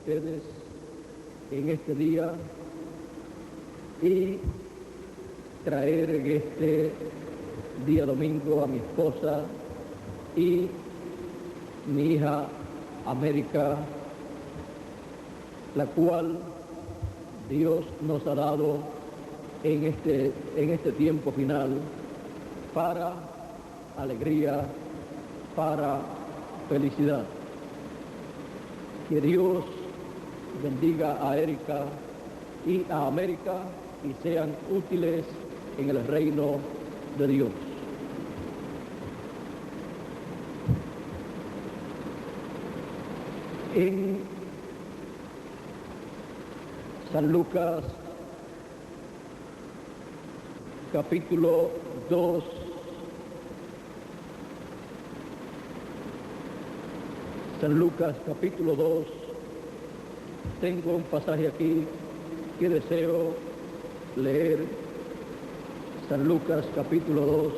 ustedes en este día y traer en este día domingo a mi esposa y mi hija América, la cual Dios nos ha dado en este tiempo final para alegría, para felicidad. Que Dios bendiga a Erika y a América y sean útiles en el reino de Dios. En San Lucas, capítulo 2, San Lucas, capítulo 2, tengo un pasaje aquí que deseo leer. San Lucas, capítulo 2,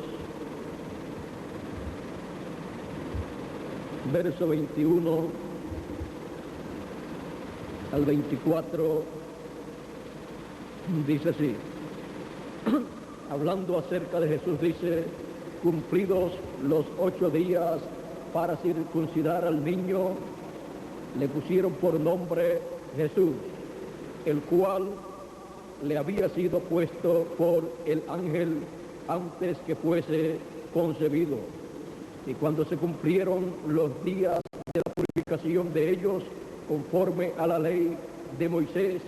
verso 21 al 24, dice así. Hablando acerca de Jesús, dice: cumplidos los 8 días para circuncidar al niño, le pusieron por nombre Jesús, el cual le había sido puesto por el ángel antes que fuese concebido. Y cuando se cumplieron los días de la purificación de ellos, conforme a la ley de Moisés,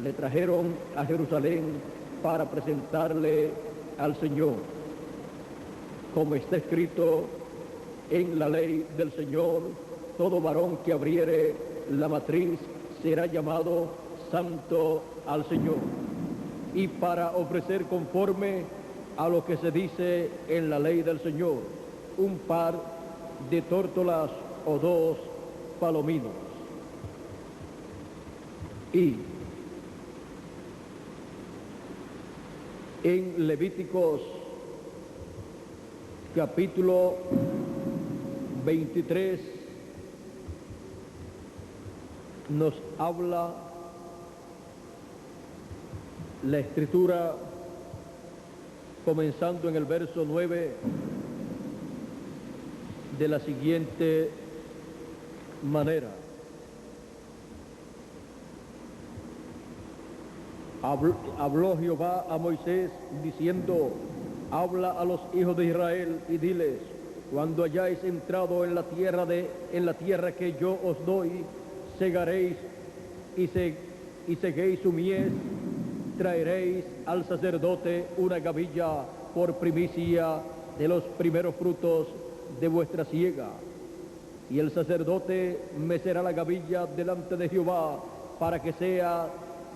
le trajeron a Jerusalén para presentarle al Señor. Como está escrito en la ley del Señor, todo varón que abriere la matriz será llamado santo al Señor. Y para ofrecer conforme a lo que se dice en la ley del Señor, un par de tórtolas o 2 palominos. Y en Levíticos capítulo 23 nos habla la Escritura, comenzando en el verso 9, de la siguiente manera. Habló Jehová a Moisés diciendo: habla a los hijos de Israel y diles: cuando hayáis entrado en la tierra que yo os doy, segaréis y seguéis su mies, traeréis al sacerdote una gavilla por primicia de los primeros frutos de vuestra siega. Y el sacerdote mecerá la gavilla delante de Jehová para que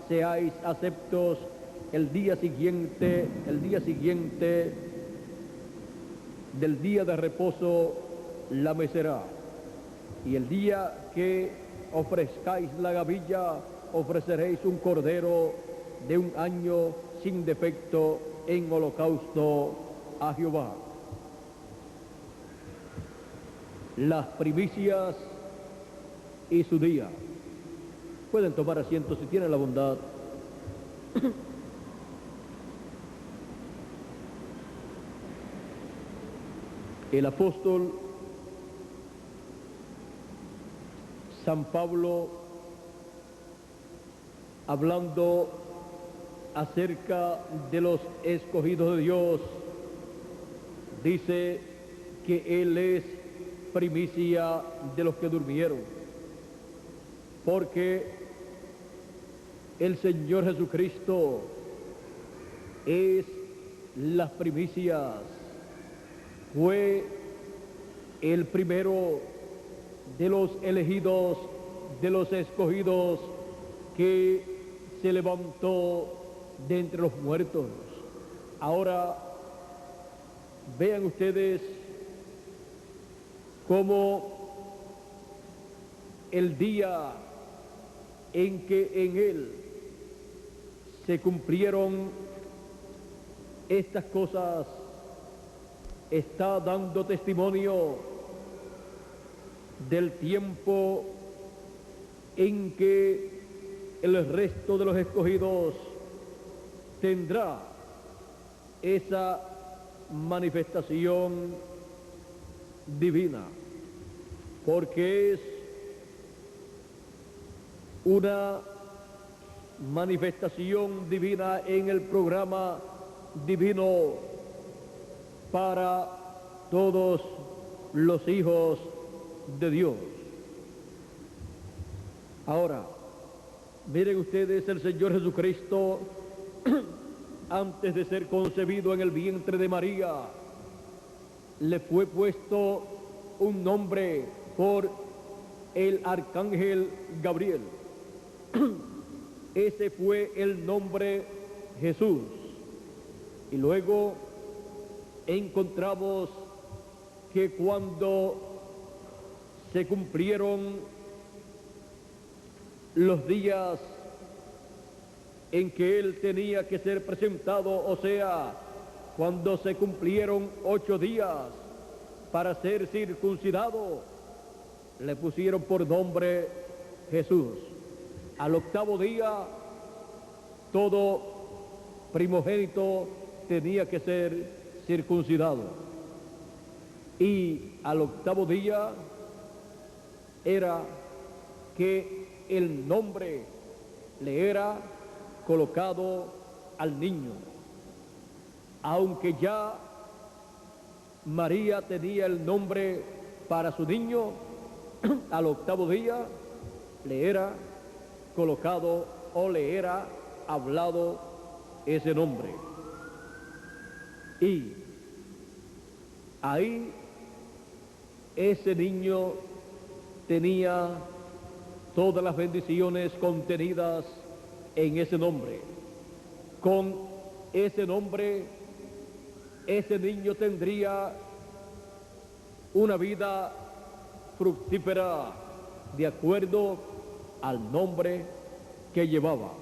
seáis aceptos el día siguiente del día de reposo la mecerá. Y el día que ofrezcáis la gavilla, ofreceréis un cordero de 1 año sin defecto en holocausto a Jehová. Las primicias y su día. Pueden tomar asiento si tienen la bondad. El apóstol San Pablo, hablando acerca de los escogidos de Dios, dice que Él es primicia de los que durmieron, porque el Señor Jesucristo es las primicias, fue el primero de los elegidos, de los escogidos, que se levantó de entre los muertos. Ahora vean ustedes cómo el día en que en Él se cumplieron estas cosas está dando testimonio del tiempo en que el resto de los escogidos tendrá esa manifestación divina, porque es una manifestación divina en el programa divino para todos los hijos de Dios. Ahora, miren ustedes, el Señor Jesucristo, antes de ser concebido en el vientre de María, le fue puesto un nombre por el arcángel Gabriel. Ese fue el nombre Jesús. Y luego encontramos que cuando se cumplieron los días en que él tenía que ser presentado, o sea, cuando se cumplieron 8 días para ser circuncidado, le pusieron por nombre Jesús. Al 8º día, todo primogénito tenía que ser circuncidado. Y al 8º día era que el nombre le era colocado al niño. Aunque ya María tenía el nombre para su niño, al 8º día le era colocado o le era hablado ese nombre. Y ahí ese niño tenía todas las bendiciones contenidas en ese nombre. Con ese nombre, ese niño tendría una vida fructífera de acuerdo al nombre que llevaba.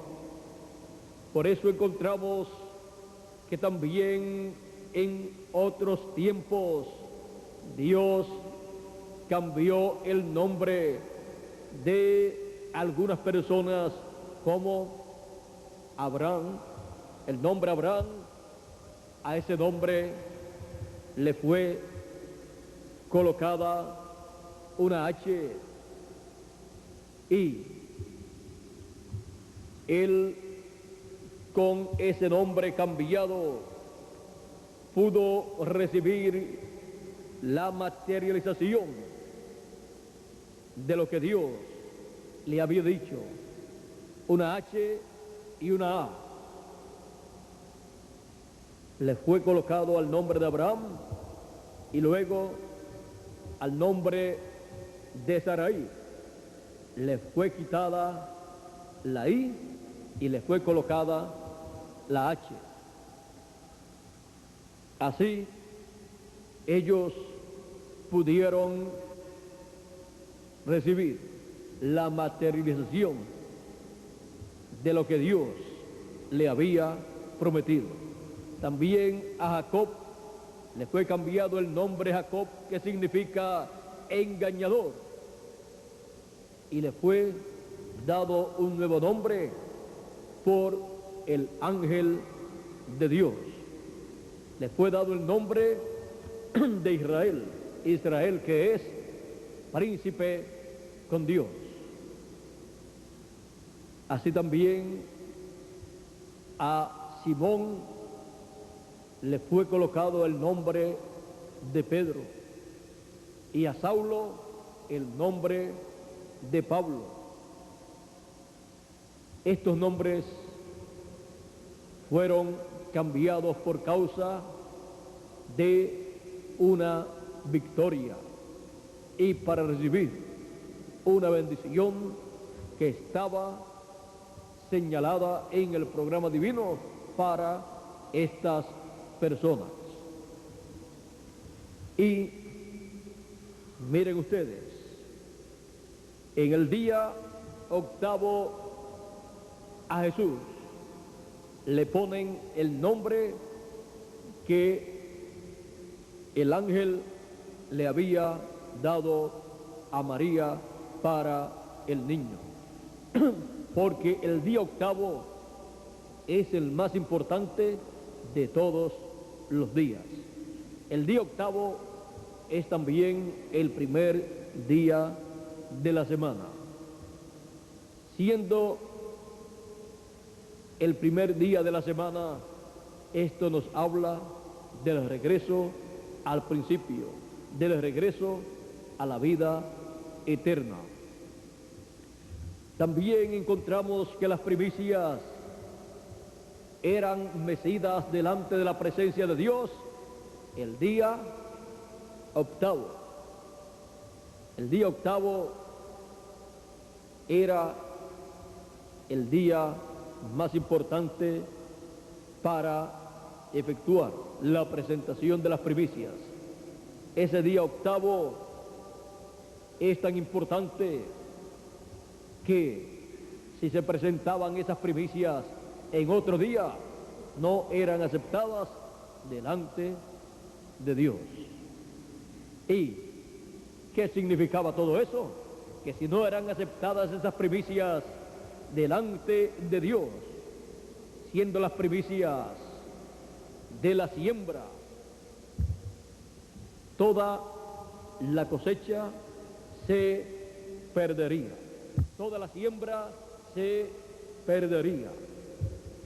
Por eso encontramos que también en otros tiempos Dios cambió el nombre de algunas personas, como Abraham. El nombre Abraham, a ese nombre le fue colocada una H, y él, con ese nombre cambiado, pudo recibir la materialización de lo que Dios le había dicho, una H y una A. Le fue colocado al nombre de Abraham y luego al nombre de Sarai. Le fue quitada la I y le fue colocada la H. Así ellos pudieron recibir la materialización de lo que Dios le había prometido. También a Jacob le fue cambiado el nombre Jacob, que significa engañador, y le fue dado un nuevo nombre por el ángel de Dios. Le fue dado el nombre de Israel, Israel, que es príncipe con Dios. Así también a Simón le fue colocado el nombre de Pedro, y a Saulo el nombre de Pablo. Estos nombres fueron cambiados por causa de una victoria y para recibir una bendición que estaba señalada en el programa divino para estas personas. Y miren ustedes, en el día 8º a Jesús le ponen el nombre que el ángel le había dado a María para el niño. porque el día octavo es el más importante de todos los días. El día octavo es también el primer día de la semana. Siendo el primer día de la semana, esto nos habla del regreso al principio, del regreso a la vida eterna. También encontramos que las primicias eran mecidas delante de la presencia de Dios el día octavo. El día octavo era el día más importante para efectuar la presentación de las primicias. Ese día octavo es tan importante que si se presentaban esas primicias en otro día, no eran aceptadas delante de Dios. ¿Y qué significaba todo eso? Que si no eran aceptadas esas primicias delante de Dios, siendo las primicias de la siembra, toda la cosecha se perdería. Toda la siembra se perdería.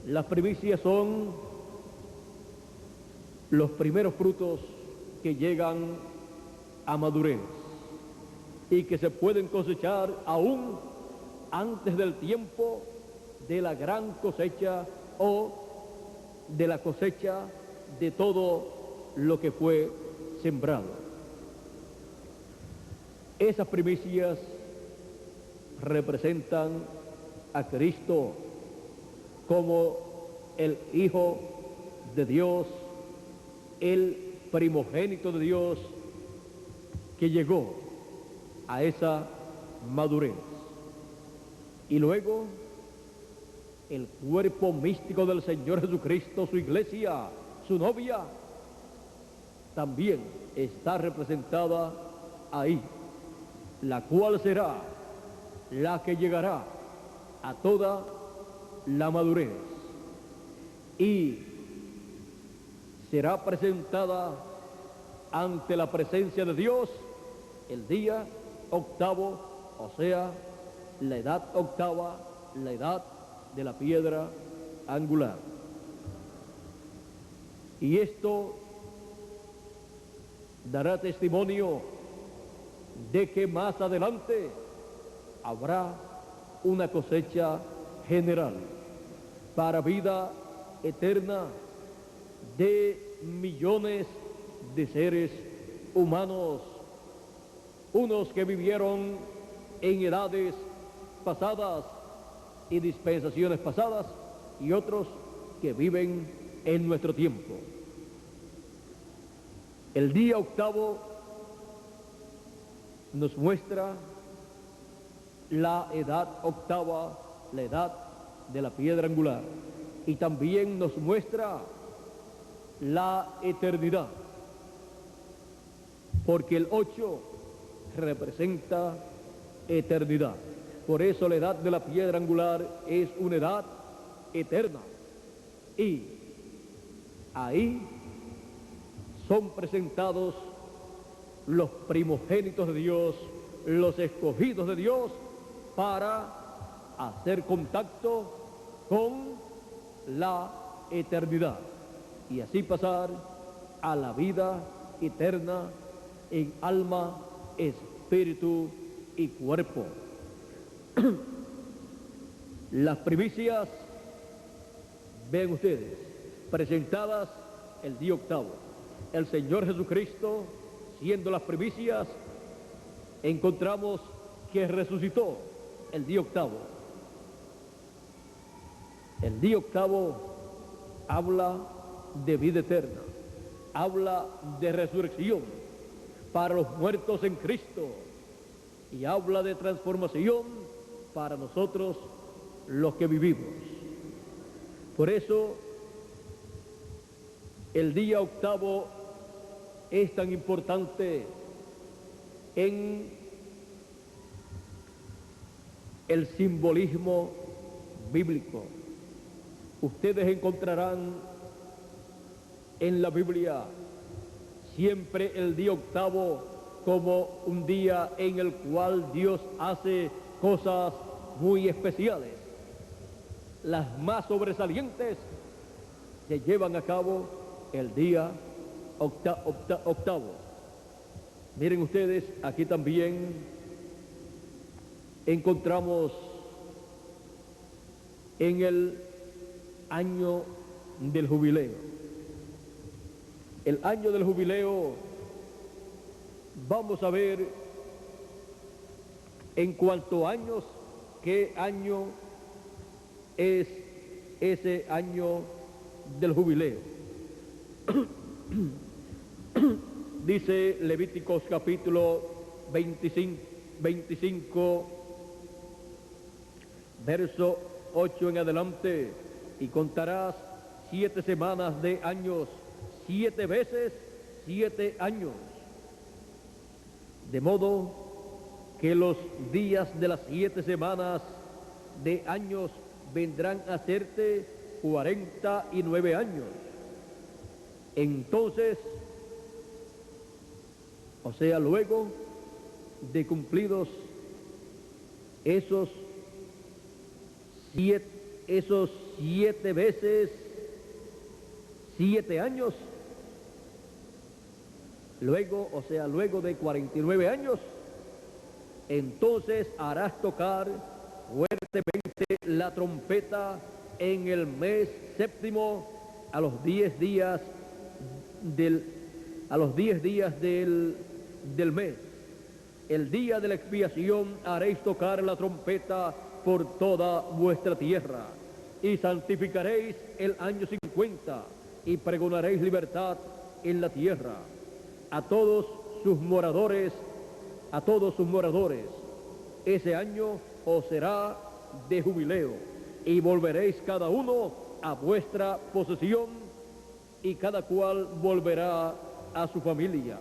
Las primicias son los primeros frutos que llegan a madurez y que se pueden cosechar aún antes del tiempo de la gran cosecha o de la cosecha de todo lo que fue sembrado. Esas primicias representan a Cristo como el Hijo de Dios, el primogénito de Dios que llegó a esa madurez. Y luego el cuerpo místico del Señor Jesucristo, su iglesia, su novia, también está representada ahí, la cual será la que llegará a toda la madurez y será presentada ante la presencia de Dios el día octavo, o sea, la edad octava, la edad de la piedra angular. Y esto dará testimonio de que más adelante habrá una cosecha general para vida eterna de millones de seres humanos, unos que vivieron en edades pasadas y dispensaciones pasadas y otros que viven en nuestro tiempo. El día octavo nos muestra la edad octava, la edad de la piedra angular, y también nos muestra la eternidad, porque el 8 representa eternidad. Por eso la edad de la piedra angular es una edad eterna. Y ahí son presentados los primogénitos de Dios, los escogidos de Dios, para hacer contacto con la eternidad y así pasar a la vida eterna en alma, espíritu y cuerpo. Las primicias, ven ustedes, presentadas el día octavo. El Señor Jesucristo, siendo las primicias, encontramos que resucitó el día octavo. El día octavo habla de vida eterna, habla de resurrección para los muertos en Cristo y habla de transformación para nosotros los que vivimos. Por eso el día octavo es tan importante en el simbolismo bíblico. Ustedes encontrarán en la Biblia siempre el día octavo como un día en el cual Dios hace cosas muy especiales. Las más sobresalientes se llevan a cabo el día octavo. Miren ustedes, aquí también encontramos en el año del jubileo. El año del jubileo, vamos a ver en cuanto a años, qué año es ese año del jubileo. Dice Levíticos capítulo 25, verso 8 en adelante: y contarás 7 semanas de años, 7 veces 7 años, de modo que los días de las 7 semanas de años vendrán a hacerte 49 años. Entonces, o sea, luego de cumplidos esos 7 veces 7 años, luego, o sea, luego de 49 años, entonces harás tocar fuertemente la trompeta en el mes séptimo a los 10 días del mes. El día de la expiación haréis tocar la trompeta por toda vuestra tierra, y santificaréis el año 50, y pregonaréis libertad en la tierra a todos sus moradores. Ese año os será de jubileo, y volveréis cada uno a vuestra posesión, y cada cual volverá a su familia.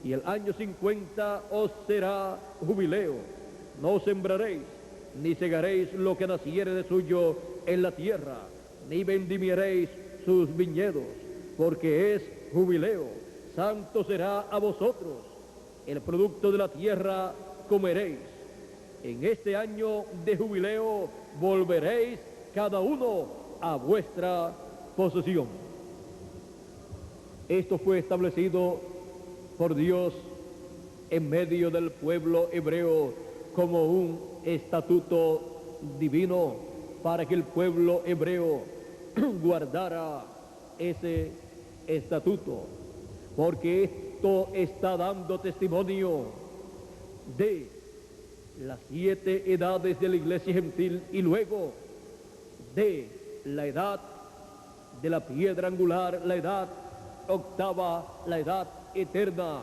Y el año 50 os será jubileo. No sembraréis, ni segaréis lo que naciere de suyo en la tierra, ni vendimiaréis sus viñedos, porque es jubileo. Santo será a vosotros. El producto de la tierra comeréis. En este año de jubileo volveréis cada uno a vuestra posesión. Esto fue establecido por Dios en medio del pueblo hebreo como un estatuto divino para que el pueblo hebreo guardara ese estatuto, porque esto está dando testimonio de las 7 edades de la iglesia gentil, y luego de la edad de la piedra angular, la edad octava, la edad eterna,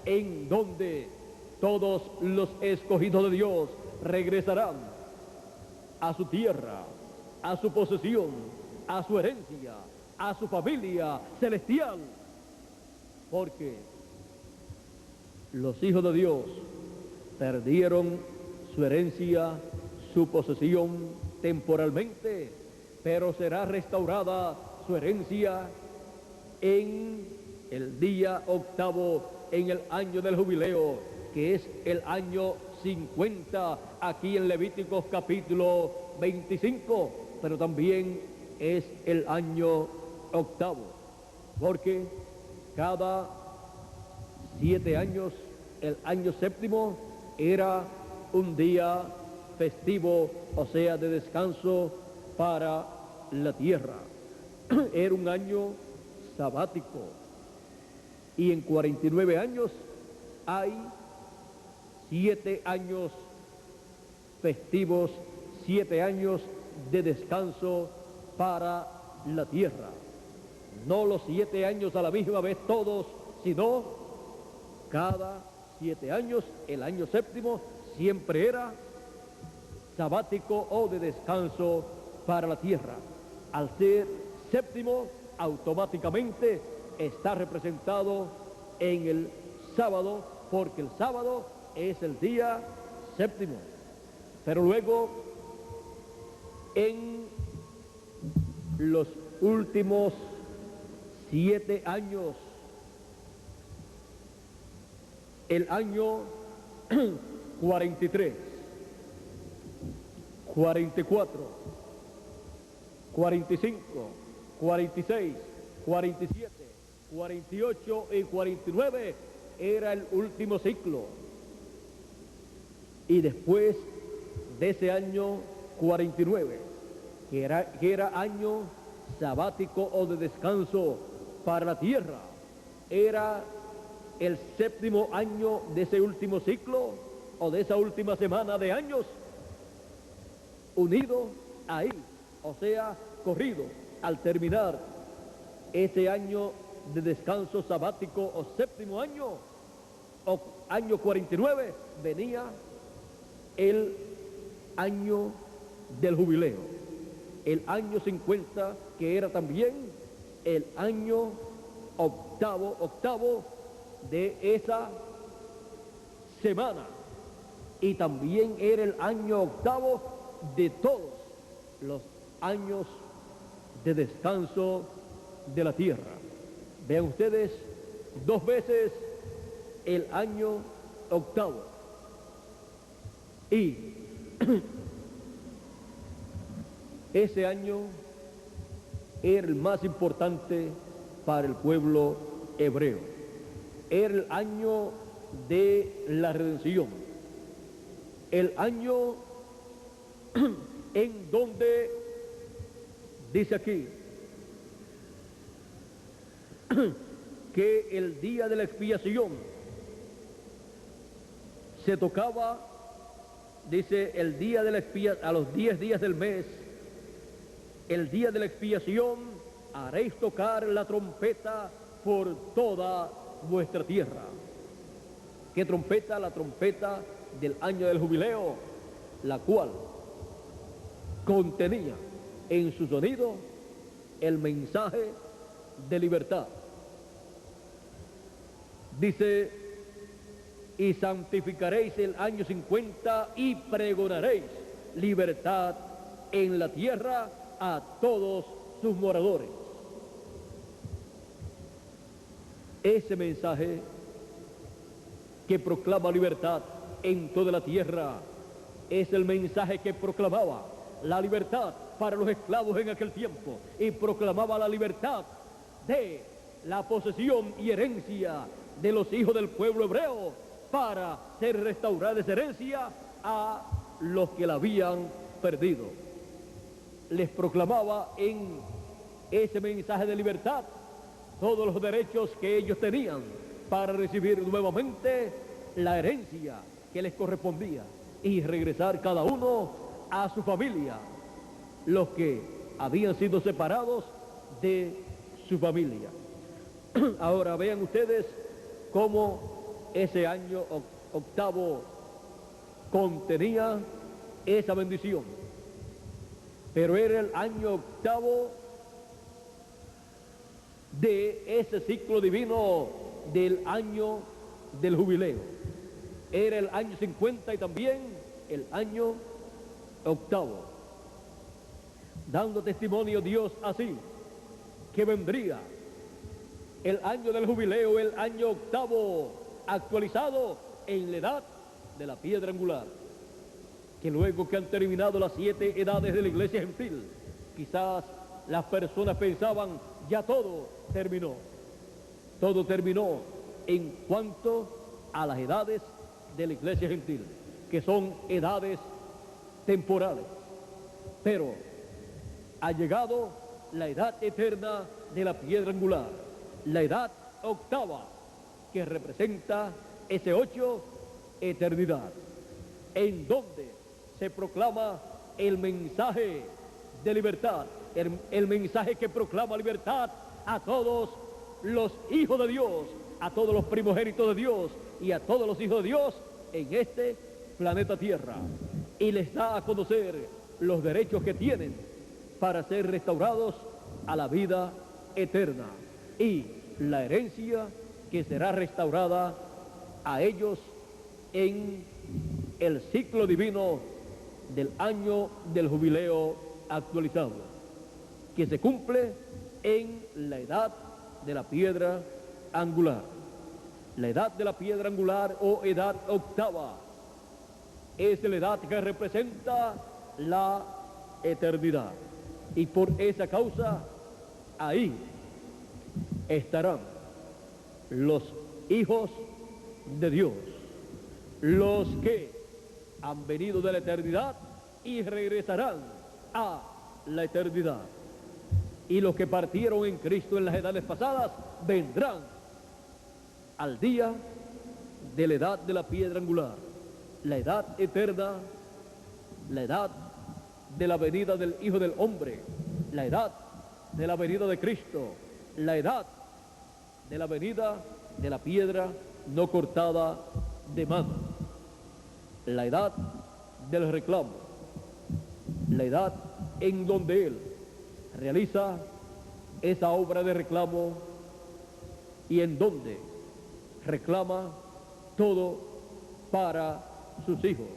en donde todos los escogidos de Dios regresarán a su tierra, a su posesión, a su herencia, a su familia celestial, porque los hijos de Dios perdieron su herencia, su posesión temporalmente, pero será restaurada su herencia en el día octavo, en el año del jubileo, que es el año 50, aquí en Levíticos capítulo 25, pero también es el año octavo, porque cada 7 años, el año séptimo era un día festivo, o sea, de descanso para la tierra. Era un año sabático, y en 49 años hay 7 años festivos, 7 años de descanso para la tierra. No los 7 años a la misma vez todos, sino cada 7 años. El año séptimo siempre era sabático o de descanso para la tierra. Al ser séptimo, automáticamente está representado en el sábado, porque el sábado es el día séptimo. Pero luego, en los últimos 7 años, el año 43, 44, 45, 46, 47, 48 y 49 era el último ciclo. Y después de ese año 49, que era año sabático o de descanso para la tierra, era el 7º año de ese último ciclo o de esa última semana de años, unido ahí, o sea, corrido al terminar ese año de descanso sabático o 7º año, o año 49, venía el año del jubileo, el año 50, que era también el año octavo de esa semana, y también era el año octavo de todos los años de descanso de la tierra. Vean ustedes, 2 veces el año octavo. Y ese año era el más importante para el pueblo hebreo. Era el año de la redención. El año en donde, dice aquí, que el día de la expiación se tocaba, dice, el día de la expiación, a los 10 días del mes, el día de la expiación, haréis tocar la trompeta por toda vuestra tierra. ¿Qué trompeta? La trompeta del año del jubileo, la cual contenía en su sonido el mensaje de libertad. Dice, y santificaréis el año 50 y pregonaréis libertad en la tierra a todos sus moradores. Ese mensaje que proclama libertad en toda la tierra es el mensaje que proclamaba la libertad para los esclavos en aquel tiempo y proclamaba la libertad de la posesión y herencia de los hijos del pueblo hebreo para ser restaurada esa herencia a los que la habían perdido. Les proclamaba en ese mensaje de libertad todos los derechos que ellos tenían para recibir nuevamente la herencia que les correspondía y regresar cada uno a su familia, los que habían sido separados de su familia. Ahora vean ustedes cómo ese año octavo contenía esa bendición, pero era el año octavo de ese ciclo divino del año del jubileo. Era el año 50 y también el año octavo, dando testimonio Dios así, que vendría el año del jubileo, el año octavo, actualizado en la edad de la piedra angular, que luego que han terminado las 7 edades de la iglesia gentil, quizás las personas pensaban, ya todo terminó en cuanto a las edades de la iglesia gentil, que son edades temporales, pero ha llegado la edad eterna de la piedra angular, la edad octava, que representa ese 8, eternidad, en donde se proclama el mensaje de libertad, el mensaje que proclama libertad a todos los hijos de Dios, a todos los primogénitos de Dios y a todos los hijos de Dios en este planeta Tierra, y les da a conocer los derechos que tienen para ser restaurados a la vida eterna y la herencia que será restaurada a ellos en el ciclo divino del año del jubileo actualizado, que se cumple en la edad de la piedra angular. La edad de la piedra angular o edad octava es la edad que representa la eternidad. Y por esa causa, ahí estarán los hijos de Dios, los que han venido de la eternidad y regresarán a la eternidad. Y los que partieron en Cristo en las edades pasadas vendrán al día de la edad de la piedra angular, la edad eterna, la edad de la venida del Hijo del Hombre, la edad de la venida de Cristo, la edad de la venida de la piedra no cortada de mano, la edad del reclamo, la edad en donde Él realiza esa obra de reclamo y en donde reclama todo para sus hijos,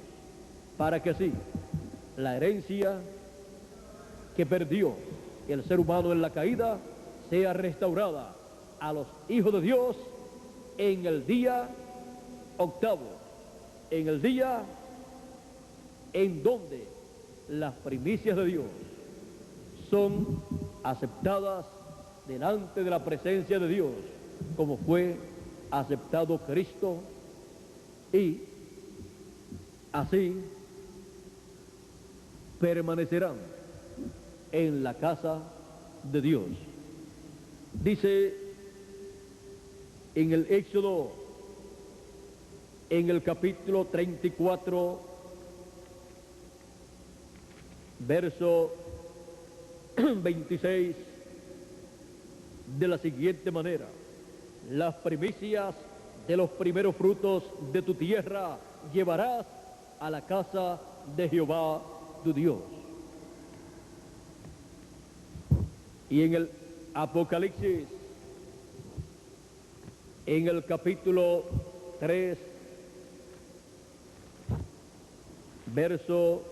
para que así la herencia que perdió el ser humano en la caída sea restaurada a los hijos de Dios en el día octavo, en el día en donde las primicias de Dios son aceptadas delante de la presencia de Dios, como fue aceptado Cristo, y así permanecerán en la casa de Dios. Dice en el Éxodo, en el capítulo 34, verso 26, de la siguiente manera: las primicias de los primeros frutos de tu tierra llevarás a la casa de Jehová tu Dios. Y en el Apocalipsis, en el capítulo 3, verso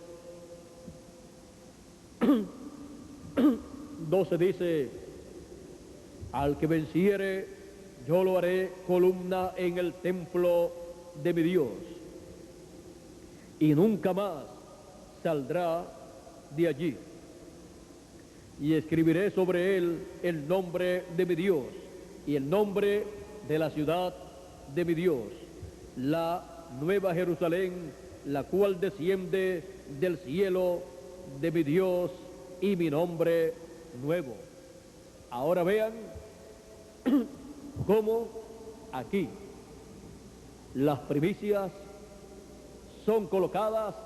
12 dice: al que venciere, yo lo haré columna en el templo de mi Dios, y nunca más saldrá de allí. Y escribiré sobre él el nombre de mi Dios y el nombre de la ciudad de mi Dios, la nueva Jerusalén, la cual desciende del cielo de mi Dios, y mi nombre nuevo. Ahora vean cómo aquí las primicias son colocadas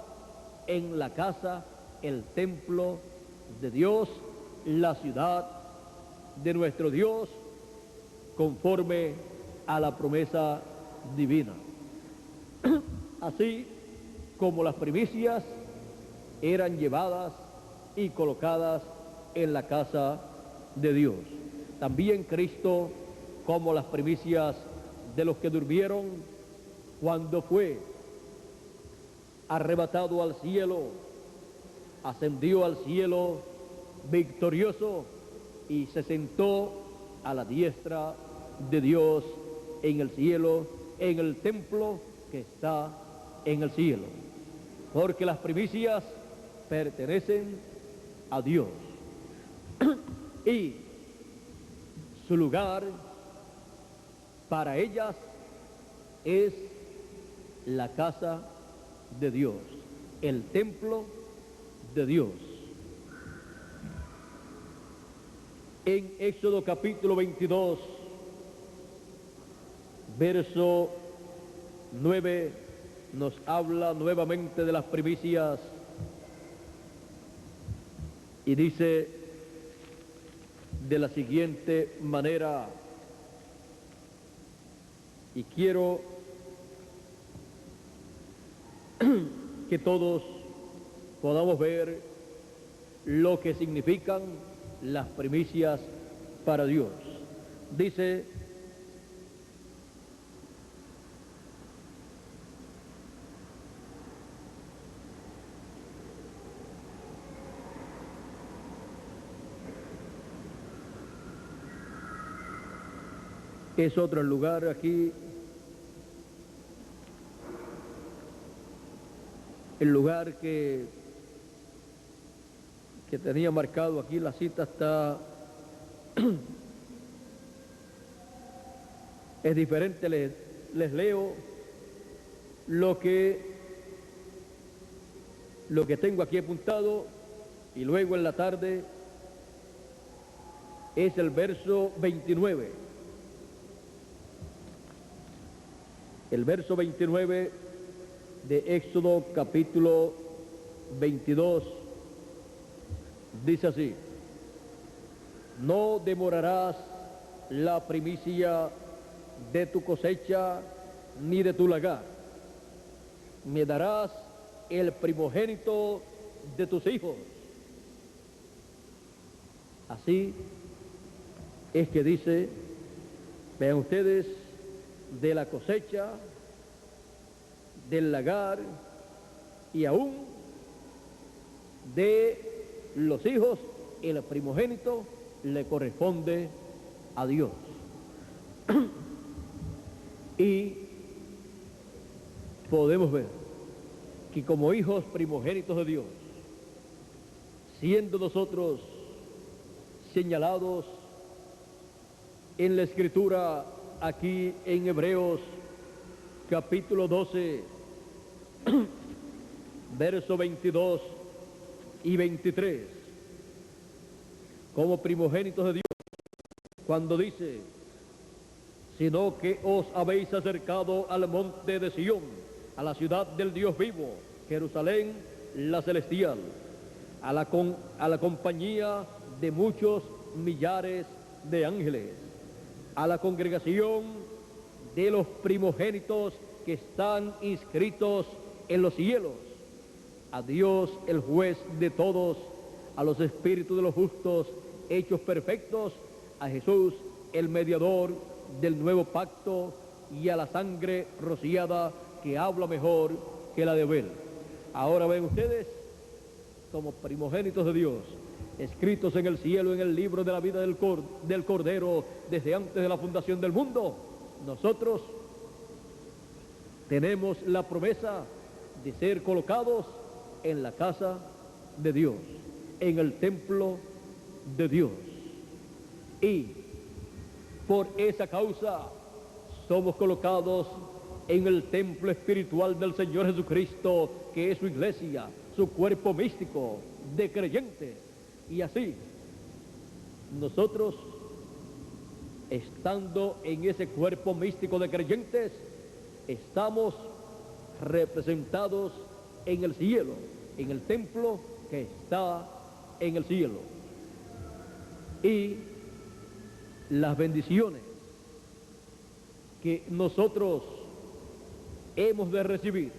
en la casa, el templo de Dios, la ciudad de nuestro Dios, conforme a la promesa divina. Así como las primicias eran llevadas y colocadas en la casa de Dios, también Cristo, como las primicias de los que durmieron, cuando fue arrebatado al cielo, ascendió al cielo victorioso y se sentó a la diestra de Dios en el cielo, en el templo que está en el cielo, porque las primicias pertenecen a Dios y su lugar para ellas es la casa de Dios, el templo de Dios. En Éxodo capítulo 22, verso 9, nos habla nuevamente de las primicias y dice de la siguiente manera, y quiero que todos podamos ver lo que significan las primicias para Dios. Dice: Es otro lugar aquí, el lugar que tenía marcado aquí, la cita está, es diferente, les leo lo que tengo aquí apuntado, y luego en la tarde es el verso 29. El verso 29 de Éxodo capítulo 22 dice así: no demorarás la primicia de tu cosecha ni de tu lagar. Me darás el primogénito de tus hijos. Así es que dice, vean ustedes, de la cosecha, del lagar y aún de los hijos, el primogénito le corresponde a Dios. Y podemos ver que como hijos primogénitos de Dios, siendo nosotros señalados en la Escritura, aquí en Hebreos capítulo 12, verso 22 y 23, como primogénitos de Dios, cuando dice: sino que os habéis acercado al monte de Sión, a la ciudad del Dios vivo, Jerusalén la celestial, a la compañía de muchos millares de ángeles, a la congregación de los primogénitos que están inscritos en los cielos, a Dios el juez de todos, a los espíritus de los justos hechos perfectos, a Jesús el mediador del nuevo pacto, y a la sangre rociada que habla mejor que la de Abel. Ahora ven ustedes, como primogénitos de Dios, escritos en el cielo en el libro de la vida del Cordero desde antes de la fundación del mundo, nosotros tenemos la promesa de ser colocados en la casa de Dios, en el templo de Dios. Y por esa causa somos colocados en el templo espiritual del Señor Jesucristo, que es su iglesia, su cuerpo místico de creyentes. Y así, nosotros, estando en ese cuerpo místico de creyentes, estamos representados en el cielo, en el templo que está en el cielo. Y las bendiciones que nosotros hemos de recibir,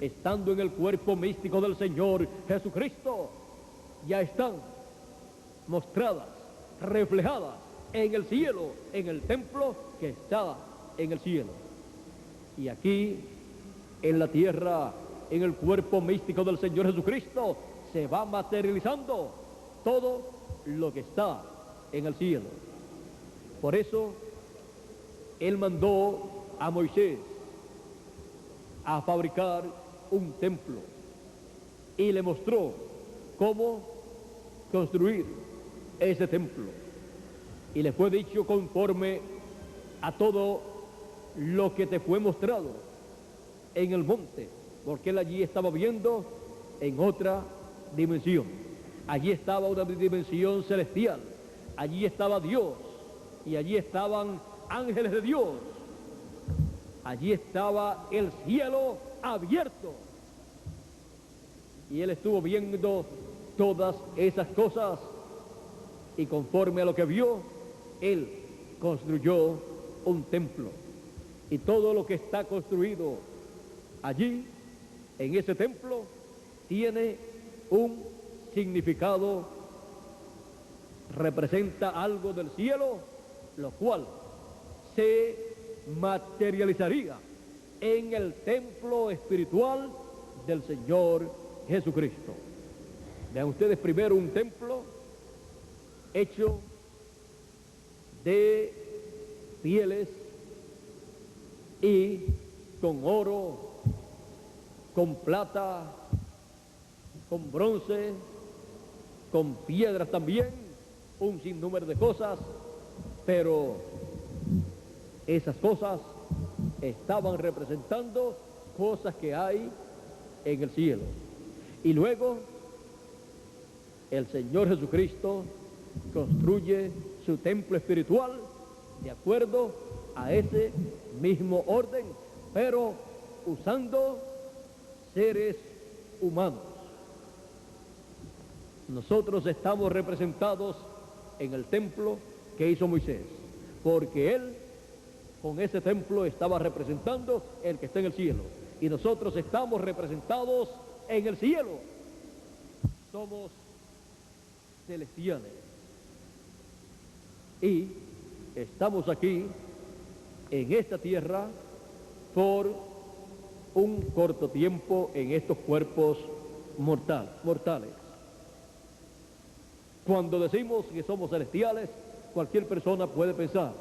estando en el cuerpo místico del Señor Jesucristo, ya están mostradas, reflejadas en el cielo, en el templo que está en el cielo. Y aquí, en la tierra, en el cuerpo místico del Señor Jesucristo, se va materializando todo lo que está en el cielo. Por eso, Él mandó a Moisés a fabricar un templo y le mostró cómo construir ese templo. Y le fue dicho conforme a todo lo que te fue mostrado en el monte, porque él allí estaba viendo en otra dimensión. Allí estaba una dimensión celestial, allí estaba Dios, y allí estaban ángeles de Dios, allí estaba el cielo abierto, y él estuvo viendo todas esas cosas, y conforme a lo que vio, él construyó un templo, y todo lo que está construido allí, en ese templo, tiene un significado, representa algo del cielo, lo cual se materializaría en el templo espiritual del Señor Jesucristo. Vean ustedes primero un templo hecho de pieles y con oro, con plata, con bronce, con piedras también, un sinnúmero de cosas, pero esas cosas estaban representando cosas que hay en el cielo. Y luego el Señor Jesucristo construye su templo espiritual de acuerdo a ese mismo orden, pero usando seres humanos. Nosotros estamos representados en el templo que hizo Moisés, porque él con ese templo estaba representando el que está en el cielo, y nosotros estamos representados en el cielo. Somos celestiales y estamos aquí en esta tierra por un corto tiempo en estos cuerpos mortales. Cuando decimos que somos celestiales, cualquier persona puede pensar,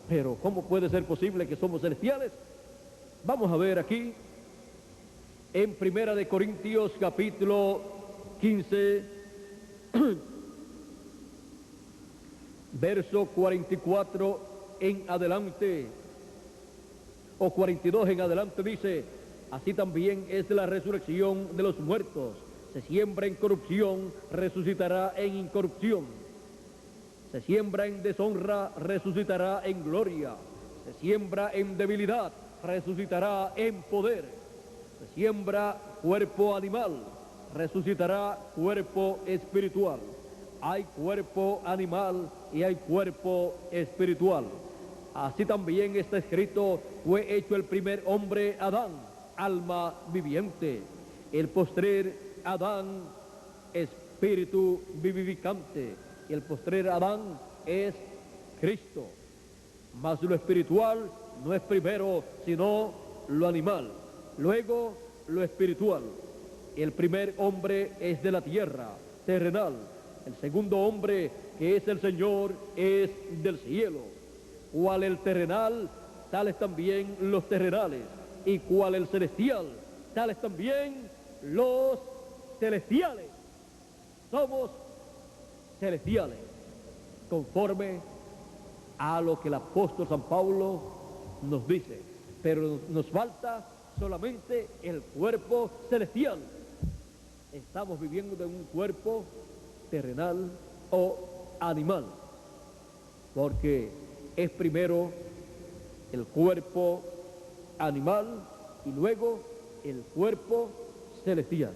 pero ¿cómo puede ser posible que somos celestiales? Vamos a ver aquí en Primera de Corintios capítulo 15, verso 44 en adelante, o 42 en adelante, dice: así también es la resurrección de los muertos. Se siembra en corrupción, resucitará en incorrupción. Se siembra en deshonra, resucitará en gloria. Se siembra en debilidad, resucitará en poder. Se siembra cuerpo animal, resucitará cuerpo espiritual. Hay cuerpo animal y hay cuerpo espiritual. Así también está escrito: fue hecho el primer hombre, Adán, alma viviente. El postrer Adán, espíritu vivificante. Y el postrer Adán es Cristo. Mas lo espiritual no es primero, sino lo animal. Luego lo espiritual. El primer hombre es de la tierra, terrenal. El segundo hombre, que es el Señor, es del cielo. Cual el terrenal, tales también los terrenales. Y cual el celestial, tales también los celestiales. Somos celestiales, conforme a lo que el apóstol San Pablo nos dice. Pero nos falta solamente el cuerpo celestial. Estamos viviendo en un cuerpo terrenal o animal, porque es primero el cuerpo animal y luego el cuerpo celestial.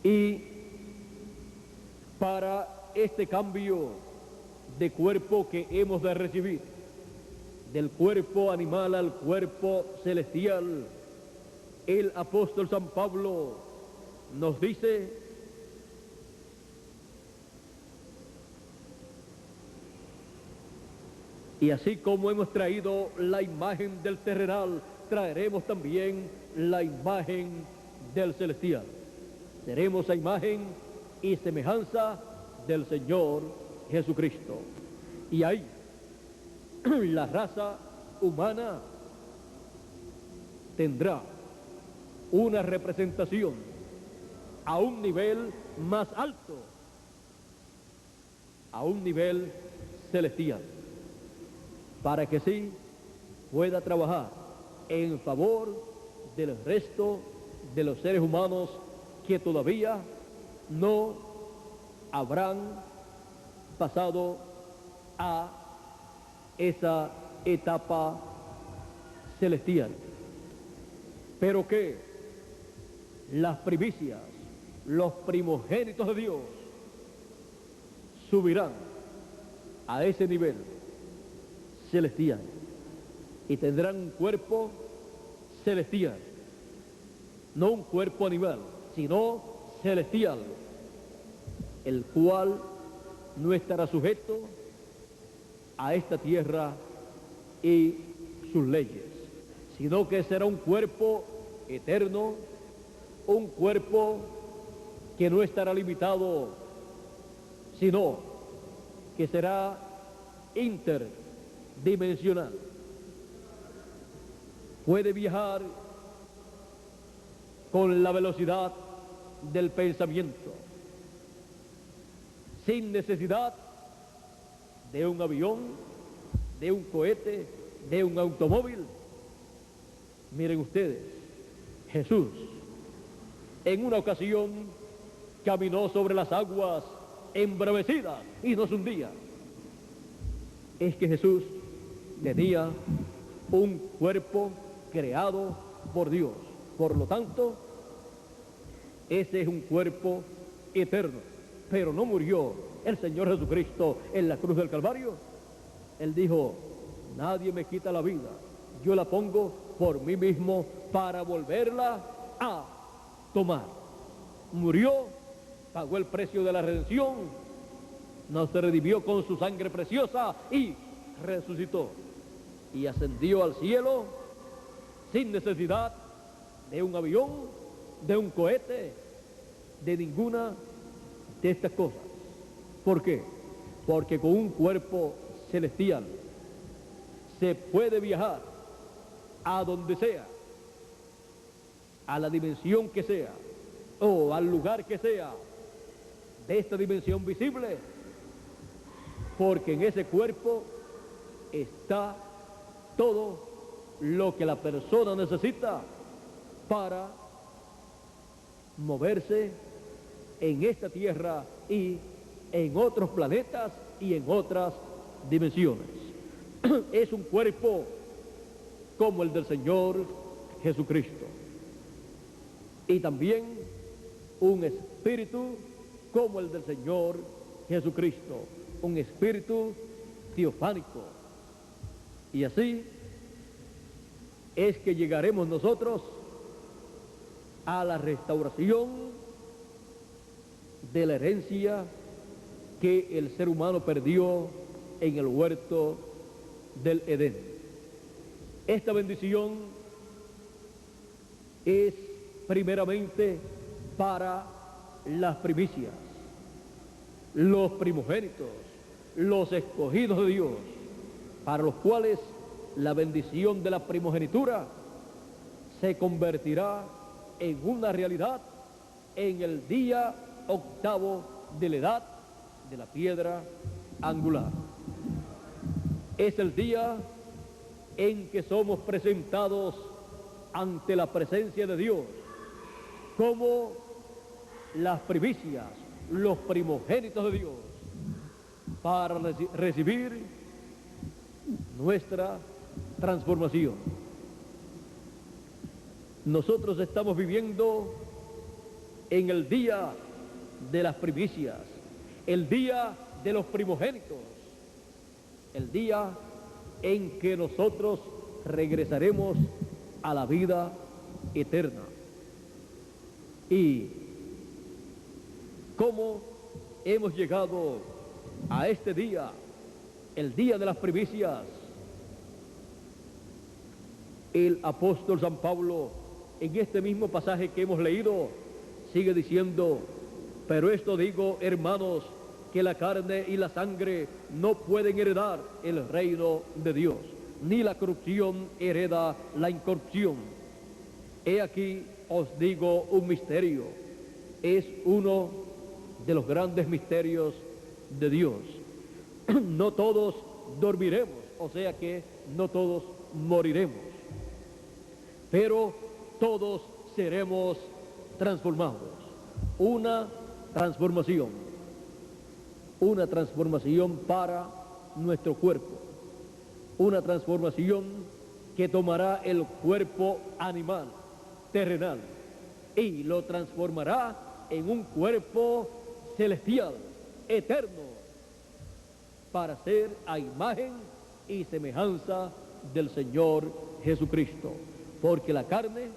Y para este cambio de cuerpo que hemos de recibir, del cuerpo animal al cuerpo celestial, el apóstol San Pablo nos dice: y así como hemos traído la imagen del terrenal, traeremos también la imagen del celestial. Seremos a imagen y semejanza del Señor Jesucristo. Y ahí la raza humana tendrá una representación a un nivel más alto, a un nivel celestial, para que sí pueda trabajar en favor del resto de los seres humanos que todavía no habrán pasado a esa etapa celestial, pero que las primicias, los primogénitos de Dios, subirán a ese nivel celestial y tendrán un cuerpo celestial, no un cuerpo animal, sino celestial, el cual no estará sujeto a esta tierra y sus leyes, sino que será un cuerpo eterno, un cuerpo que no estará limitado, sino que será interdimensional. Puede viajar con la velocidad del pensamiento, sin necesidad de un avión, de un cohete, de un automóvil. Miren ustedes, Jesús en una ocasión caminó sobre las aguas embravecidas y no se hundía. Es que Jesús tenía un cuerpo creado por Dios. Por lo tanto, ese es un cuerpo eterno. Pero no murió el Señor Jesucristo en la cruz del Calvario. Él dijo, nadie me quita la vida, yo la pongo por mí mismo para volverla a tomar. Murió, pagó el precio de la redención, nos redimió con su sangre preciosa y resucitó. Y ascendió al cielo sin necesidad de un avión, de un cohete, de ninguna de estas cosas. ¿Por qué? Porque con un cuerpo celestial se puede viajar a donde sea, a la dimensión que sea, o al lugar que sea de esta dimensión visible, porque en ese cuerpo está todo lo que la persona necesita para moverse en esta tierra y en otros planetas y en otras dimensiones. Es un cuerpo como el del Señor Jesucristo, y también un espíritu como el del Señor Jesucristo, un espíritu teofánico. Y así es que llegaremos nosotros a la restauración de la herencia que el ser humano perdió en el huerto del Edén. Esta bendición es primeramente para las primicias, los primogénitos, los escogidos de Dios, para los cuales la bendición de la primogenitura se convertirá en una realidad en el día octavo de la edad de la piedra angular. Es el día en que somos presentados ante la presencia de Dios como las primicias, los primogénitos de Dios, para recibir nuestra transformación. Nosotros estamos viviendo en el día de las primicias, el día de los primogénitos, el día en que nosotros regresaremos a la vida eterna. ¿Y cómo hemos llegado a este día, el día de las primicias? El apóstol San Pablo, en este mismo pasaje que hemos leído, sigue diciendo, pero esto digo, hermanos, que la carne y la sangre no pueden heredar el reino de Dios, ni la corrupción hereda la incorrupción. He aquí os digo un misterio, es uno de los grandes misterios de Dios. No todos dormiremos, o sea que no todos moriremos, pero todos seremos transformados. Una transformación para nuestro cuerpo, una transformación que tomará el cuerpo animal, terrenal, y lo transformará en un cuerpo celestial, eterno, para ser a imagen y semejanza del Señor Jesucristo. Porque la carne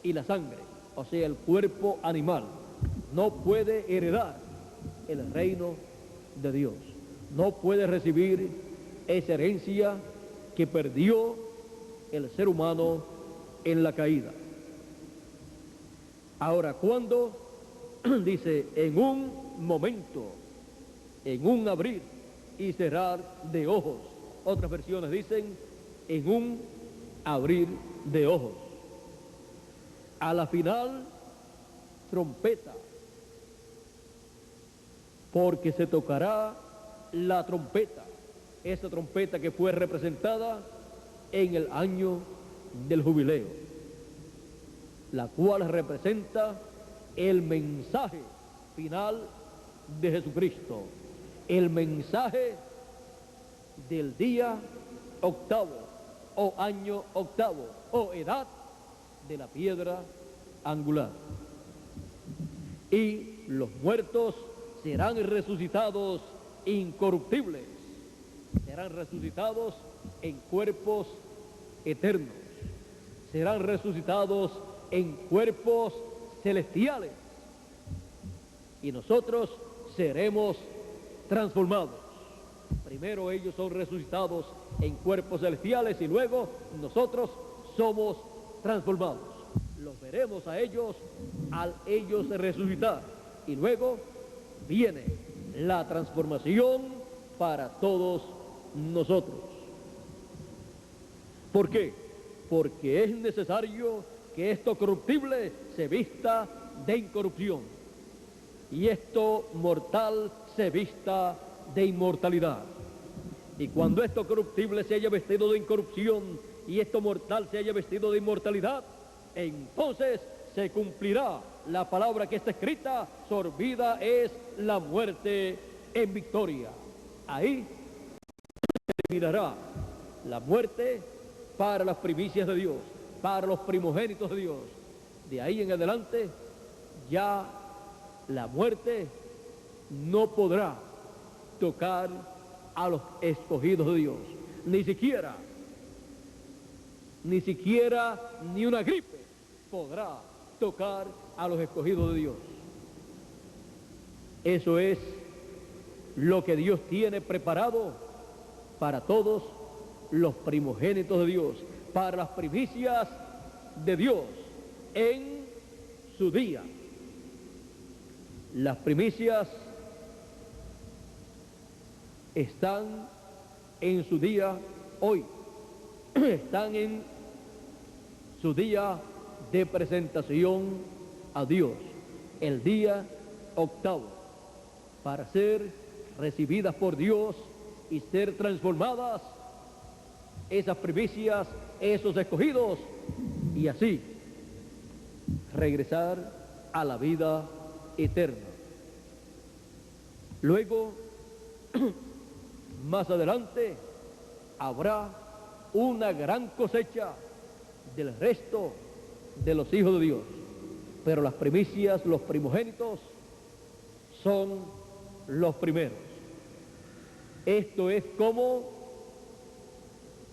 y la sangre, o sea, el cuerpo animal, no puede heredar el reino de Dios. No puede recibir esa herencia que perdió el ser humano en la caída. Ahora, cuando dice en un momento, en un abrir y cerrar de ojos. Otras versiones dicen en un abrir de ojos. A la final, trompeta, porque se tocará la trompeta, esa trompeta que fue representada en el año del jubileo, la cual representa el mensaje final de Jesucristo, el mensaje del día octavo, o año octavo, o edad de la piedra angular. Y los muertos serán resucitados incorruptibles, serán resucitados en cuerpos eternos, serán resucitados en cuerpos celestiales, y nosotros seremos transformados. Primero ellos son resucitados en cuerpos celestiales y luego nosotros somos transformados. Los veremos a ellos al ellos resucitar, y luego viene la transformación para todos nosotros. ¿Por qué? Porque es necesario que esto corruptible se vista de incorrupción y esto mortal se vista de inmortalidad. Y cuando esto corruptible se haya vestido de incorrupción y esto mortal se haya vestido de inmortalidad, entonces se cumplirá la palabra que está escrita: sorbida es la muerte en victoria. Ahí terminará la muerte para las primicias de Dios, para los primogénitos de Dios. De ahí en adelante ya la muerte no podrá tocar a los escogidos de Dios, ni siquiera ni una gripe podrá tocar a los escogidos de Dios. Eso es lo que Dios tiene preparado para todos los primogénitos de Dios, para las primicias de Dios en su día. Las primicias están en su día hoy, están en su día de presentación a Dios, el día octavo, para ser recibidas por Dios y ser transformadas esas primicias, esos escogidos, y así regresar a la vida eterna. Luego, más adelante, habrá una gran cosecha del resto de los hijos de Dios, pero las primicias, los primogénitos, son los primeros. Esto es como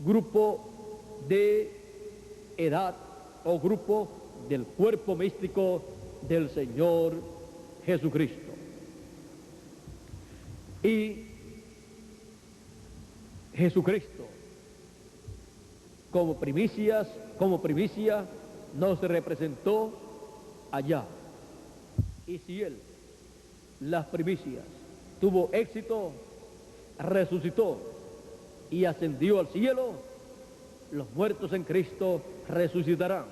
grupo de edad o grupo del cuerpo místico del Señor Jesucristo. Y Jesucristo, como primicia, nos representó allá. Y si Él, las primicias, tuvo éxito, resucitó y ascendió al cielo, los muertos en Cristo resucitarán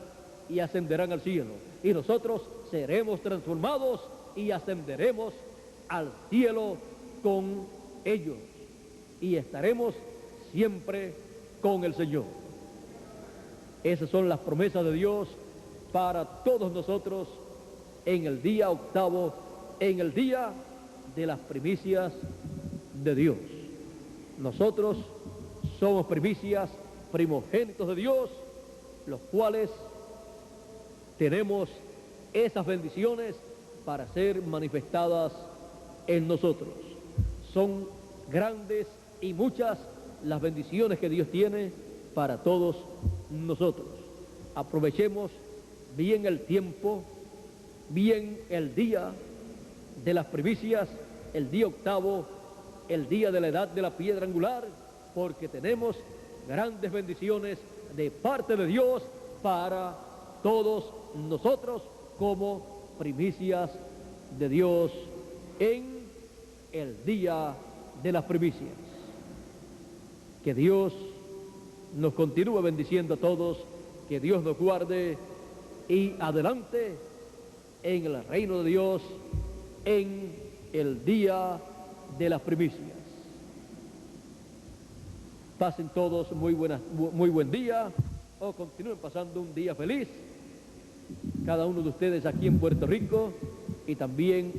y ascenderán al cielo. Y nosotros seremos transformados y ascenderemos al cielo con ellos. Y estaremos siempre con el Señor. Esas son las promesas de Dios para todos nosotros en el día octavo, en el día de las primicias de Dios. Nosotros somos primicias, primogénitos de Dios, los cuales tenemos esas bendiciones para ser manifestadas en nosotros. Son grandes y muchas las bendiciones que Dios tiene para todos nosotros. Aprovechemos bien el tiempo, bien el día de las primicias, el día octavo, el día de la edad de la piedra angular, porque tenemos grandes bendiciones de parte de Dios para todos nosotros como primicias de Dios en el día de las primicias. Que Dios nos continúe bendiciendo a todos, que Dios nos guarde y adelante en el reino de Dios en el día de las primicias. Pasen todos muy buen día o continúen pasando un día feliz, cada uno de ustedes aquí en Puerto Rico y también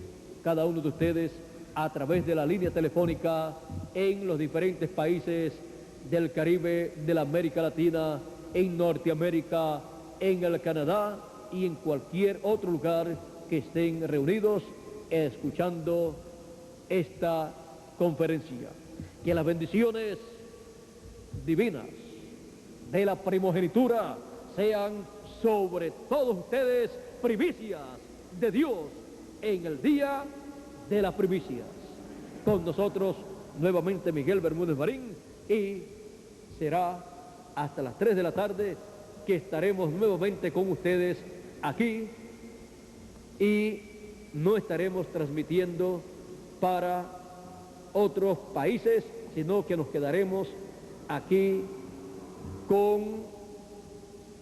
cada uno de ustedes a través de la línea telefónica en los diferentes países del Caribe, de la América Latina, en Norteamérica, en el Canadá y en cualquier otro lugar que estén reunidos escuchando esta conferencia. Que las bendiciones divinas de la primogenitura sean sobre todos ustedes primicias de Dios en el día de las primicias. Con nosotros nuevamente Miguel Bermúdez Marín, y será hasta las 3 de la tarde que estaremos nuevamente con ustedes aquí y no estaremos transmitiendo para otros países, sino que nos quedaremos aquí con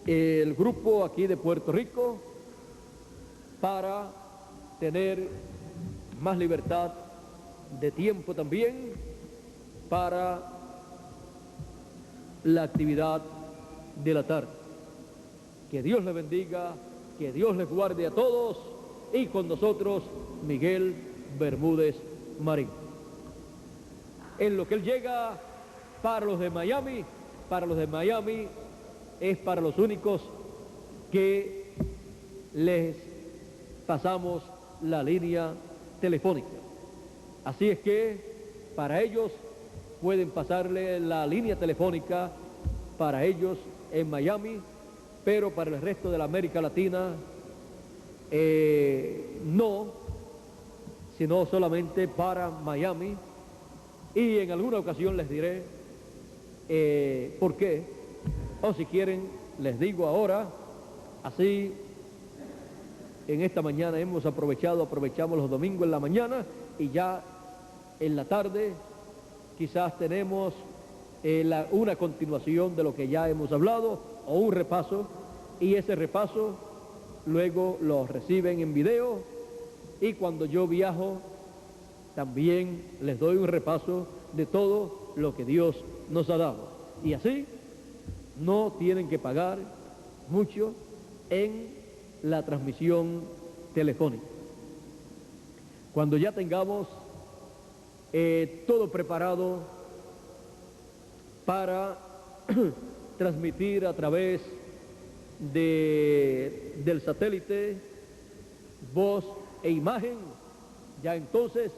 el grupo aquí de Puerto Rico para tener más libertad de tiempo también para la actividad de la tarde. Que Dios les bendiga, que Dios les guarde a todos y con nosotros Miguel Bermúdez Marín. En lo que él llega para los de Miami es para los únicos que les pasamos la línea telefónica. Así es que para ellos pueden pasarle la línea telefónica para ellos en Miami, pero para el resto de la América Latina no, sino solamente para Miami. Y en alguna ocasión les diré por qué, o si quieren les digo ahora. Así en esta mañana aprovechamos los domingos en la mañana y ya en la tarde quizás tenemos una continuación de lo que ya hemos hablado o un repaso, y ese repaso luego lo reciben en video, y cuando yo viajo también les doy un repaso de todo lo que Dios nos ha dado, y así no tienen que pagar mucho en la transmisión telefónica. Cuando ya tengamos todo preparado para transmitir a través del satélite, voz e imagen, ya entonces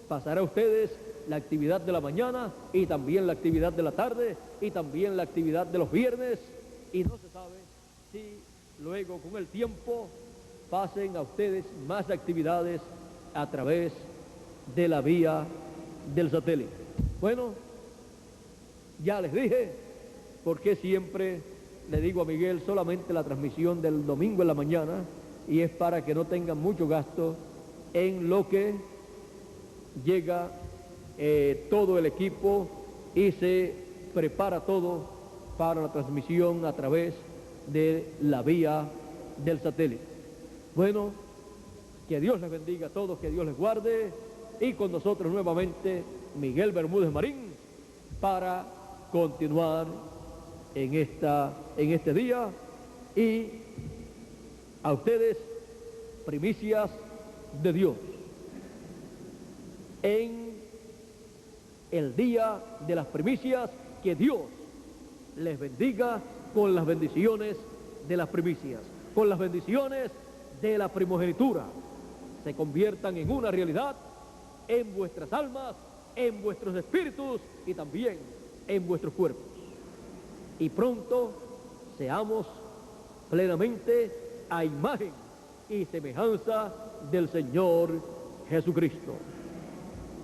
pasará a ustedes la actividad de la mañana y también la actividad de la tarde y también la actividad de los viernes, y no se sabe si luego con el tiempo pasen a ustedes más actividades a través de la vía del satélite. Bueno, ya les dije por qué siempre le digo a Miguel solamente la transmisión del domingo en la mañana, y es para que no tengan mucho gasto en lo que llega todo el equipo y se prepara todo para la transmisión a través de la vía del satélite. Bueno, que Dios les bendiga a todos, que Dios les guarde, y con nosotros nuevamente Miguel Bermúdez Marín para continuar en este día, y a ustedes primicias de Dios en el día de las primicias. Que Dios les bendiga con las bendiciones de las primicias, con las bendiciones de la primogenitura, se conviertan en una realidad en vuestras almas, en vuestros espíritus y también en vuestros cuerpos. Y pronto seamos plenamente a imagen y semejanza del Señor Jesucristo.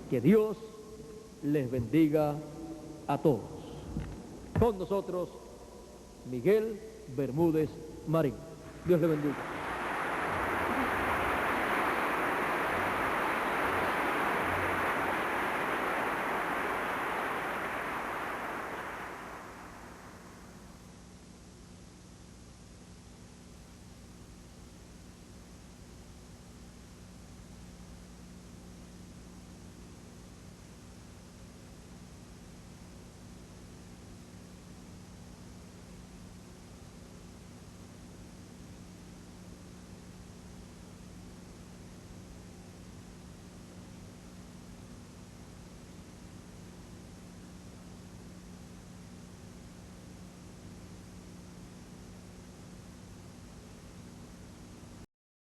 Que Dios les bendiga a todos. Con nosotros, Miguel Bermúdez Marín. Dios les bendiga.